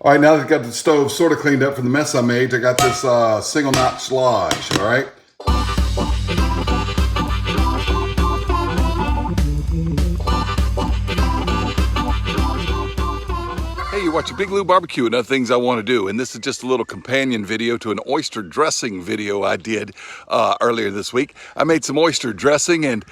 All right, now that I've got the stove sort of cleaned up from the mess I made, I got this single notch lodge, all right? Hey, you're watching Big Lou Barbecue and other things I want to do, and this is just a little companion video to an oyster dressing video I did earlier this week. I made some oyster dressing, and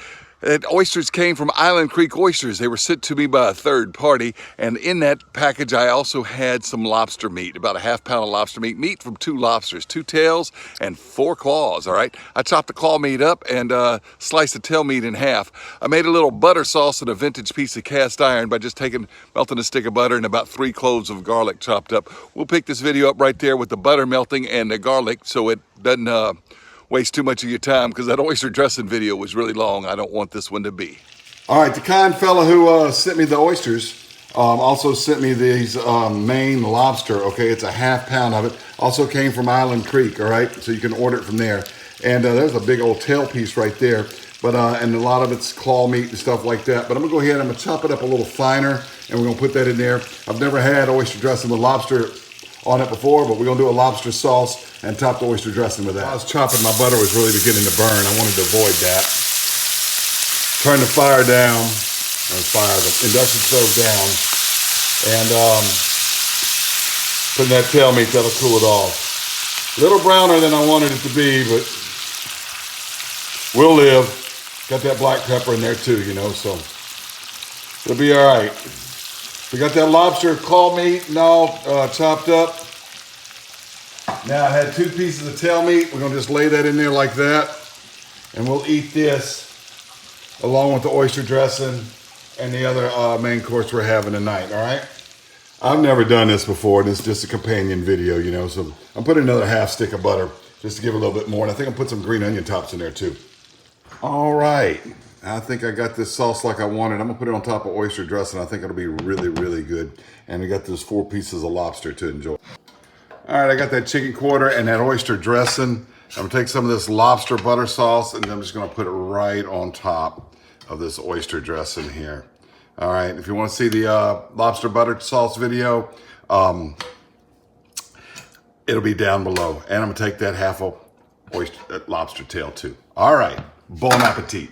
oysters came from Island Creek Oysters. They were sent to me by a third party, and in that package I also had some lobster meat, about a half pound of lobster meat from 2 lobsters, 2 tails and 4 claws, all right? I chopped the claw meat up and sliced the tail meat in half. I made a little butter sauce in a vintage piece of cast iron by just melting a stick of butter and about 3 cloves of garlic chopped up. We'll pick this video up right there with the butter melting and the garlic so it doesn't waste too much of your time, because that oyster dressing video was really long. I don't want this one to be. All right, the kind fella who sent me the oysters also sent me these Maine lobster, okay? It's a half pound of it. Also came from Island Creek, all right? So you can order it from there. And there's a big old tail piece right there. But and a lot of it's claw meat and stuff like that. But I'm gonna go ahead and I'm gonna chop it up a little finer, and we're gonna put that in there. I've never had oyster dressing with lobster on it before, but we're gonna do a lobster sauce and top the oyster dressing with that. I was chopping, my butter was really beginning to burn. I wanted to avoid that. Turn the fire down, or the induction stove down, and putting that tail meat, that'll cool it off. A little browner than I wanted it to be, but we'll live. Got that black pepper in there too, you know, so it'll be all right. We got that lobster claw meat and all chopped up. Now I had 2 pieces of tail meat. We're gonna just lay that in there like that. And we'll eat this along with the oyster dressing and the other main course we're having tonight, all right? I've never done this before. This is just a companion video, you know, so I'm putting another half stick of butter just to give it a little bit more. And I think I'll put some green onion tops in there too. All right. I think I got this sauce like I wanted. I'm gonna put it on top of oyster dressing. I think it'll be really, really good. And we got those 4 pieces of lobster to enjoy. All right, I got that chicken quarter and that oyster dressing. I'm gonna take some of this lobster butter sauce and I'm just gonna put it right on top of this oyster dressing here. All right, if you wanna see the lobster butter sauce video, it'll be down below. And I'm gonna take that half of lobster tail too. All right, bon appetit.